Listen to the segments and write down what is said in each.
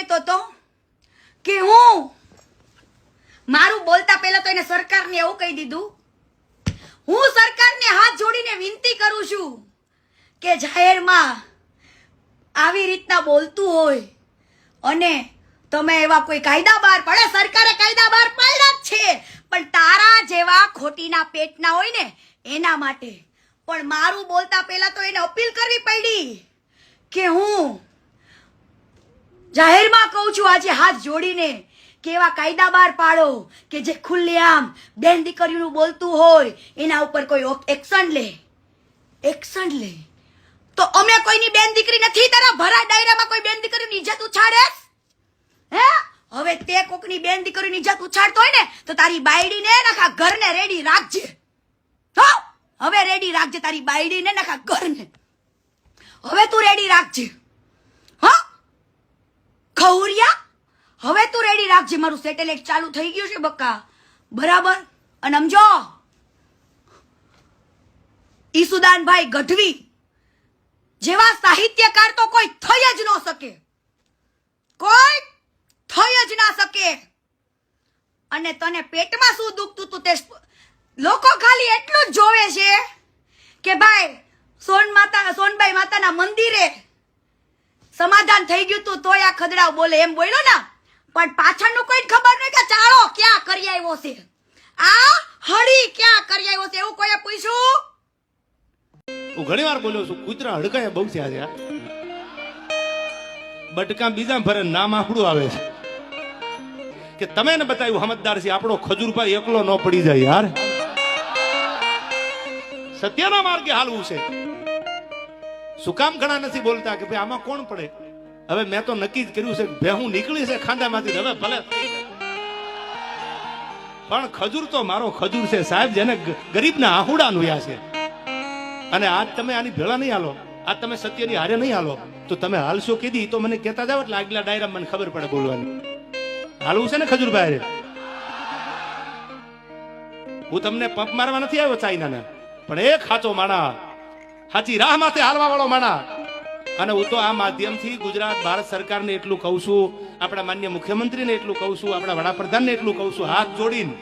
જોઈતો તો કે હું મારું બોલતા પહેલા તો એને સરકારને એવું કહી દીધું, હું સરકારને હાથ જોડીને વિનંતી કરું છું કે જાહેરમાં આવી રીતના બોલતું હોય અને તમે એવા કોઈ કાયદા બહાર પડે, સરકારે કાયદા બહાર પાડ્યા જ છે, પણ તારા જેવા ખોટીના પેટના હોય ને એના માટે. પણ મારું બોલતા પહેલા તો એને અપીલ કરવી પડી કે હું જાહેરમાં કહું છું આજે હાથ જોડીને કે એવા કાયદા બહાર પાડો કે જે ખુલ્લેઆમ બેન દીકરીનું બોલતું હોય એના ઉપર કોઈ એક્શન લે. તો અમે કોઈની બેન દીકરી નથી, તારા ભરા ડાયરામાં કોઈ બેન દીકરીની ઇજ્જત ઉછાળે હે? હવે તે કોકની બેન દીકરીની ઇજ્જત ઉછાળતો હોય ને તો તારી બાયડીને નખા ઘરને રેડી રાખજે. હો, હવે રેડી રાખજે તારી બાયડીને નખા ઘરને. હવે તું રેડી રાખજે. હા ખવરિયા, હવે તું રેડી રાખજે. મારું સેટેલાઇટ ચાલુ થઈ ગયું છે બક્કા, બરાબર? અને સમજો ઈસુદાનભાઈ ગઢવી જેવા સાહિત્યકાર તો કોઈ થઈ જ ન શકે, કોઈ થઈ જ ના શકે. અને તને પેટમાં શું દુખતું તું તે લોકો ખાલી એટલું જ જોવે છે કે ભાઈ સોનબાઈ માતાના મંદિરે સમાધાન થઈ ગયું તું તોય આ ખદડાવ બોલે એમ બોલ્યો ને, પણ પાછળનું કોઈ ખબર નહીં કે ચાળો ક્યાં કરી આવ્યો છે, આ હળી ક્યાં કરી આવ્યો છે એવું કોઈએ પૂછ્યું? હું ઘણી વાર બોલ્યો છું, કૂતરા હડકાય બહુ થયા છે. બટકા બીજા ફરે નામ આપણું આવે છે કે તમે ને બતાવ્યું સમજદાર છે, આપણો ખજૂરભાઈ એકલો ન પડી જાય યાર. સત્યના માર્ગે હાલવું છે. શું કામ ઘણા નથી બોલતા કે ભાઈ આમાં કોણ પડે? હવે મેં તો નક્કી જ કર્યું છે કે હું નીકળી છે ખાંડામાંથી, હવે ભલે પણ ખજૂર તો મારો ખજૂર છે સાહેબ, જેને ગરીબના આહુડા નુયા છે. અને આજ તમે આની ભેળા નહીં હાલો, આજ તમે સત્યની હારે નહીં હાલો, તો તમે હાલશો કીધી તો મને કહેતા જાવ એટલે આગલા ડાયરા મને ખબર પડે બોલવાની. હાલવું છે ને ખજૂરભાઈ? હું તમને પંપ મારવા નથી આવ્યો ચાઇનાને, પણ એક સાચો માણા, સાચી રાહ માથે હાલવા વાળો માણા. અને હું તો આ માધ્યમથી ગુજરાત ભારત સરકારને એટલું કહું છું, આપણા માન્ય મુખ્યમંત્રીને એટલું કહું છું, આપણા વડાપ્રધાનને એટલું કહું છું, હાથ જોડીને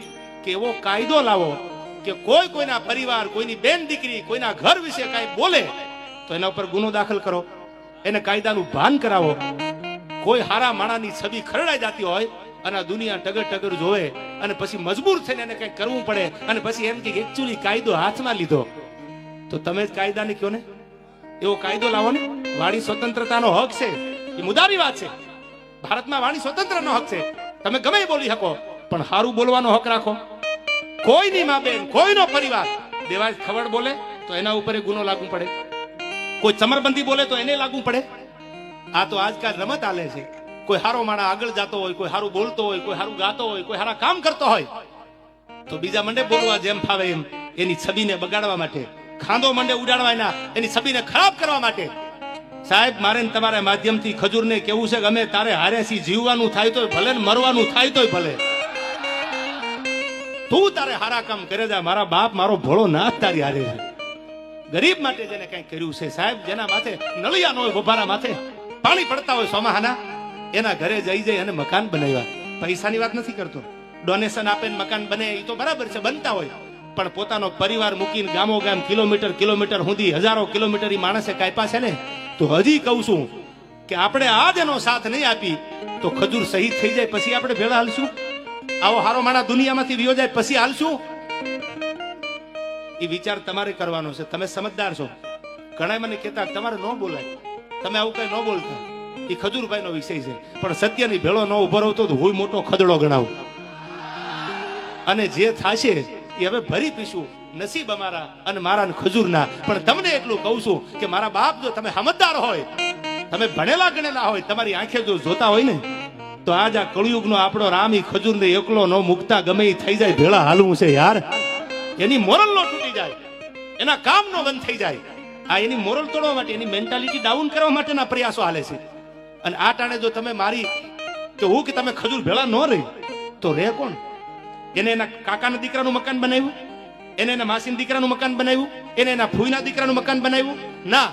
કે એવો કાયદો લાવો કે કોઈ કોઈના પરિવાર, કોઈની બેન દીકરી, કોઈના ઘર વિશે કઈ બોલે તો એના ઉપર ગુનો દાખલ કરો, એને કાયદાનું ભાન કરાવો. કોઈ હારા માણાની છબી ખરડાઈ જતી હોય અને આ દુનિયા ટગર ટગર જોવે અને પછી મજબૂર થઈને એને કઈ કરવું પડે અને પછી એમ કે એકચ્યુઅલી કાયદો હાથમાં લીધો, તો તમે જ કાયદાને કહો ને. એવો કાયદો લાવો ને. વાણી સ્વતંત્રતાનો હક છે, એ મુદ્દાની વાત છે. ભારતમાં વાણી સ્વતંત્રનો હક છે, તમે ગમે બોલી શકો, પણ સારું બોલવાનો હક રાખો. કોઈની મા બેન, કોઈનો પરિવાર દેવાજ ખબર બોલે તો એના ઉપર ગુનો લાગુ પડે, કોઈ ચમરબંધી બોલે તો એને લાગુ પડે. આ તો આજકાલ રમત આલે છે. કોઈ હારો માણા આગળ જતો હોય, કોઈ હારું બોલતો હોય, કોઈ હારું ગાતો હોય, કોઈ હારા કામ કરતો હોય તો બીજા મંડે બોલવા જેમ ફાવે એમ, એની છબીને બગાડવા માટે, ખાંદો મંડે ઉડાડવા એના, એની છબીને ખરાબ કરવા માટે. સાહેબ મારે તમારા માધ્યમથી ખજૂરને કેવું છે કે અમે તારે હારેથી જીવવાનું થાય તોય ભલે ને મરવાનું થાય તોય ભલે, તું તારે હારા કામ કરે જા. મારા બાપ, મારો ભોળો નાથ તારી હારે છે. ગરીબ માટે જેને કઈ કર્યું છે સાહેબ, જેના માથે નળિયા ન હોય, ગોભારા માથે પાણી પડતા હોય સોમાહાના, એના ઘરે જઈ અને મકાન બનાવ્યા. પૈસાની વાત નથી કરતો, ડોનેશન આપે મકાન બને એ તો બરાબર છે, બનતા હોય, પણ પોતાનો પરિવાર મૂકીને ગામો ગામ કિલોમીટર સુધી, હજારો કિલોમીટર માણસે કાપ્યા છે ને. તો હજી કહું છું કે આપણે આજ એનો સાથ નહીં આપી તો ખજૂર શહીદ થઈ જાય પછી આપણે ભેળા હાલશું? આવો હારો માણા દુનિયામાંથી વિયો જાય પછી હાલશું? એ વિચાર તમારે કરવાનો છે. તમે સમજદાર છો. ઘણા મને કહેતા તમારે ન બોલાય, તમે આવું કઈ ન બોલતા. એ ખજૂરભાઈ નો વિષય છે, પણ સત્યની ભેળો ન ઉભો રહો તો હું મોટો ખદડો ગણાવું. અને જે થશે એ હવે ભરી પીશું, નસીબ અમારા અને મારા ખજૂરના. પણ તમને એટલું કહું છું કે મારા બાપ, જો તમે સમજદાર હોય, તમે ભણેલા ગણેલા હોય, તમારી આંખે જો જોતા હોય ને, તો આજ આ કળિયુગનો આપણો રામ ઈ ખજૂરને એકલો ન મુકતા ગમે એ થઈ જાય, ભેળા હાલવું છે યાર. એની મોરલ નો તૂટી જાય, એના કામ નો બંધ થઈ જાય. આ એની મોરલ તોડવા માટે, એની મેન્ટાલિટી ડાઉન કરવા માટેના પ્રયાસો હાલે છે. અને આ ટાણે જો તમે મારી કે હું કે તમે ખજૂર ભેળા ન રહી તો રે કોણ? એને એના કાકાના દીકરાનું મકાન બનાવ્યું, એને એના માસીના દીકરાનું મકાન બનાવ્યું, એને એના ફૂઈના દીકરાનું મકાન બનાવ્યું? ના,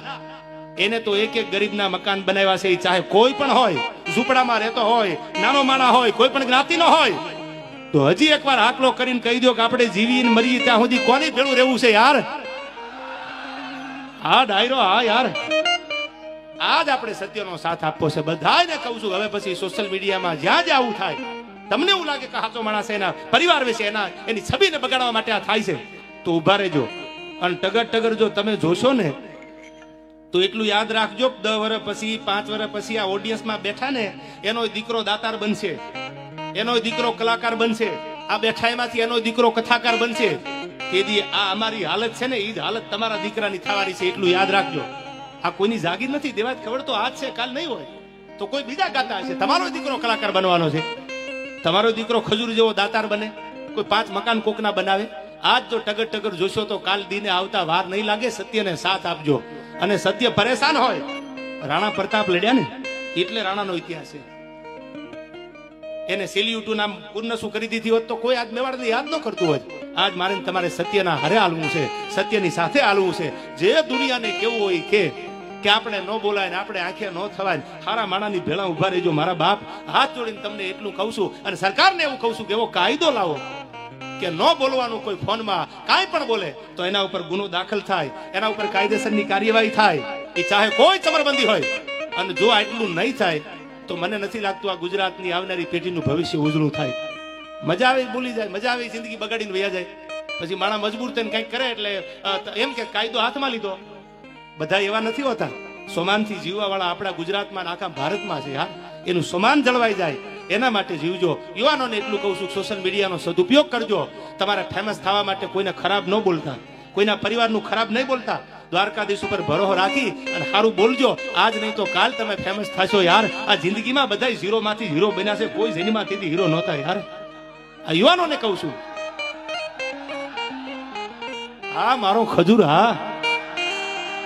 એને તો એક એક ગરીબના મકાન બનાવ્યા છે. એ ચાહે કોઈ પણ હોય, ઝૂંપડામાં રહેતો હોય, નાનો માણા હોય, કોઈ પણ જ્ઞાતિનો હોય, તો હજી એકવાર આકલો કરીને કહી દો કે આપણે જીવીને મરીએ ત્યાં સુધી કોની ભેળું રહેવું છે યાર? આ ડાયરો, હા યાર, આજ આપણે સત્યનો સાથ આપવો છે. બધાને કહું છું, હવે પછી સોશિયલ મીડિયામાં જ્યાં જ્યાં આવું થાય, તમને એવું લાગે કે સાચો માણસ એના પરિવાર વિશે એની છબીને બગાડવા માટે આ થાય છે, તો ઉભા રહેજો. અને ટગર જો તમે જોશો ને, તો એટલું યાદ રાખજો, 10 વર્ષ પછી, 5 વર્ષ પછી આ ઓડિયન્સમાં બેઠા ને, એનો દીકરો દાતાર બનશે, એનો દીકરો કલાકાર બનશે, આ બેઠા એમાંથી એનો દીકરો કથાકાર બનશે. તેથી આ અમારી હાલત છે ને, એ જ હાલત તમારા દીકરાની થવાની છે. એટલું યાદ રાખજો. આ કોઈની જાગીર નથી, દેવા ખબર તો આજ છે, કાલ નહીં હોય, તો કોઈ બીજા ગાતા હશે. તમારો દીકરો કલાકાર બનવાનો છે, તમારો દીકરો ખજૂર જેવો દાતાર બને, કોઈ 5 મકાન કોકના બનાવે. આજ જો ટગર જોશો તો કાલ દીને આવતા વાર નહીં લાગે. સત્યને સાથ આપજો. અને સત્ય પરેશાન હોય, રાણા પ્રતાપ લડ્યા ને, એટલે રાણાનો ઇતિહાસ છે. એને સેલ્યુટનું નામ પૂર્ણસું કરી દીધી હોત તો કોઈ આજ મેવાડને યાદ ન કરતું હોય. આજ મારે તમારે સત્યના હારે હાલવું છે, સત્યની સાથે હાલવું છે. જે દુનિયાને કેવું હોય કે આપણે ન બોલાય ને આપણે આંખે ન થવાય, હારા માણાની ભેળા ઉભા રહેજો. મારા બાપ, હાથ જોડીને તમને એટલું કહું છું, અને સરકારને એવું કહું છું કે એવો કાયદો લાવો કે ન બોલવાનું. કોઈ ફોનમાં કાંઈ પણ બોલે તો એના ઉપર ગુનો દાખલ થાય, એના ઉપર કાયદેસરની કાર્યવાહી થાય. એ ચાહે કોઈ ચમરબંધી હોય. અને જો આટલું નહીં થાય તો મને નથી લાગતું આ ગુજરાતની આવનારી પેઢીનું ભવિષ્ય ઉજળું થાય. મજા આવે બોલી જાય, મજા આવે જિંદગી બગાડીને વયા જાય. પછી માણા મજબૂર થઈને કંઈક કરે એટલે એમ કે કાયદો હાથમાં લીધો. બધા એવા નથી હોતા. સોમાનથી જીવવા વાળા આપણા ગુજરાતમાં આખા ભારતમાં છે. હા, એનું સમાન જળવાઈ જાય એના માટે જીવજો. યુવાનોને એટલું કહું છું, સોશિયલ મીડિયાનો સદુપયોગ કરજો. તમારે ફેમસ થવા માટે કોઈને ખરાબ ન બોલતા, કોઈના પરિવારનું ખરાબ નહીં બોલતા. દ્વારકાધીશ ઉપર ભરોસો રાખી અને સારું બોલજો. આજ નહીં તો કાલ તમે ફેમસ થશો યાર. આ જિંદગીમાં બધા ઝીરોમાંથી હીરો બન્યા છે, કોઈ જેનીમાંથી હીરો નહોતા યાર. આ યુવાનોને કહું છું. હા મારો ખજૂર, હા,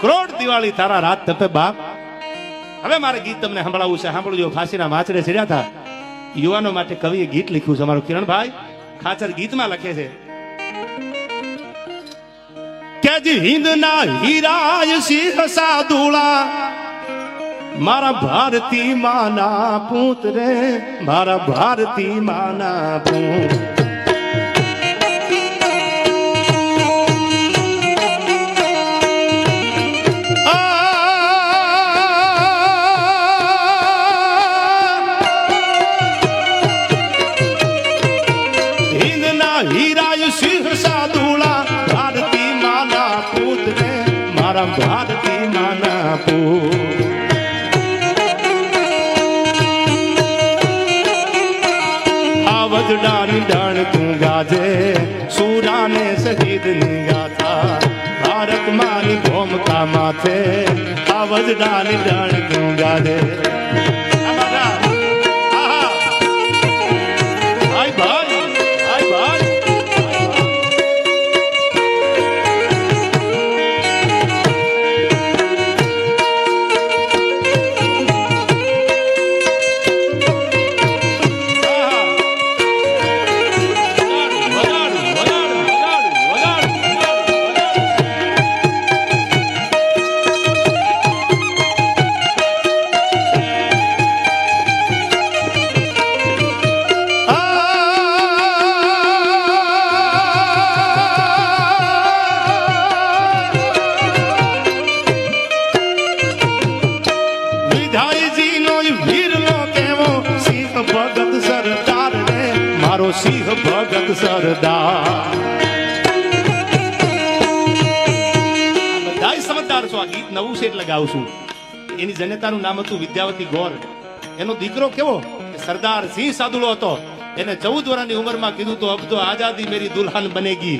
કરોડ દિવાળી તારા રાત તપે બાપ. હવે મારે ગીત તમને સંભળાવવું છે, સાંભળજો. ફાંસીના માચડે ચડ્યા હતા યુવાનો માટે કવિએ ગીત લખ્યું છે. અમારું કિરણભાઈ ખાચર ગીતમાં લખે છે કે જ હિંદના હીરાય સિંહ સાદુળા, મારા ભારતી માના પૂત રે, મારા ભારતી માના પૂત. હીરાય સિંહ સાદુળા, ભારતી માના પૂત રે, મારા ભારતી માના પૂત. આવજડાની ડાણ તું ગાજે, સુરાને શહીદની ગાથા, ભારત માની ભૂમિકા માથે. આવજડાની ડાણ તું ગાજે. સિંહ ભગત સરદાર. બધા સમજદાર છો. આ ગીત નવું છે એટલે ગાઉં છું. એની જનેતાનું નામ હતું વિદ્યાવતી ગોર. એનો દીકરો કેવો સરદાર સિંહ સાદુલો હતો. એને 14 વર્ષની ઉંમરમાં કીધું તો અબ તો આઝાદી મેરી દુલ્હન બનેગી.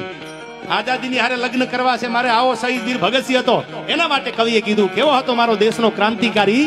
આઝાદીની હારે લગ્ન કરવા છે મારે, આવો શહીદ વીર ભગતસિંહ હતો. એના માટે કવિએ કીધું કેવો હતો મારો દેશનો ક્રાંતિકારી.